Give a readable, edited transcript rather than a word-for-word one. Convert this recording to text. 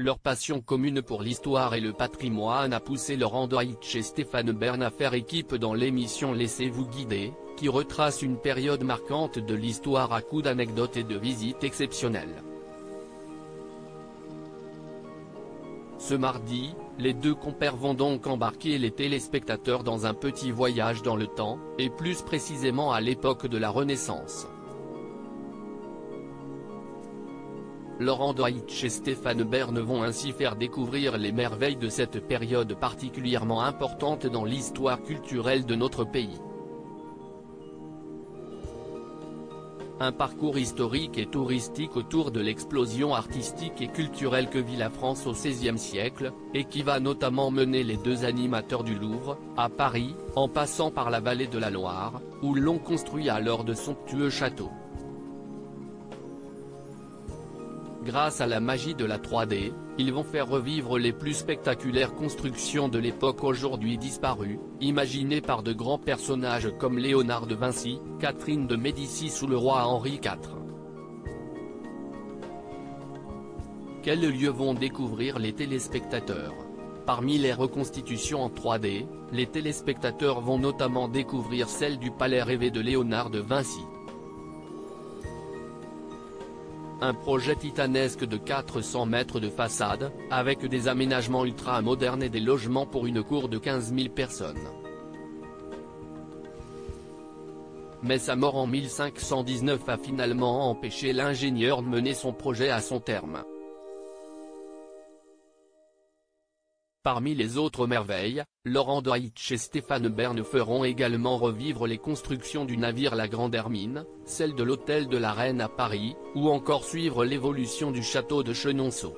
Leur passion commune pour l'histoire et le patrimoine a poussé Laurent Deutsch et Stéphane Bern à faire équipe dans l'émission Laissez-vous guider, qui retrace une période marquante de l'histoire à coups d'anecdotes et de visites exceptionnelles. Ce mardi, les deux compères vont donc embarquer les téléspectateurs dans un petit voyage dans le temps, et plus précisément à l'époque de la Renaissance. Laurent Deutsch et Stéphane Bern vont ainsi faire découvrir les merveilles de cette période particulièrement importante dans l'histoire culturelle de notre pays. Un parcours historique et touristique autour de l'explosion artistique et culturelle que vit la France au XVIe siècle, et qui va notamment mener les deux animateurs du Louvre, à Paris, en passant par la vallée de la Loire, où l'on construit alors de somptueux châteaux. Grâce à la magie de la 3D, ils vont faire revivre les plus spectaculaires constructions de l'époque aujourd'hui disparues, imaginées par de grands personnages comme Léonard de Vinci, Catherine de Médicis ou le roi Henri IV. Quels lieux vont découvrir les téléspectateurs? Parmi les reconstitutions en 3D, les téléspectateurs vont notamment découvrir celle du palais rêvé de Léonard de Vinci. Un projet titanesque de 400 mètres de façade, avec des aménagements ultra-modernes et des logements pour une cour de 15 000 personnes. Mais sa mort en 1519 a finalement empêché l'ingénieur de mener son projet à son terme. Parmi les autres merveilles, Laurent Deutsch et Stéphane Bern feront également revivre les constructions du navire La Grande Hermine, celle de l'hôtel de la Reine à Paris, ou encore suivre l'évolution du château de Chenonceau.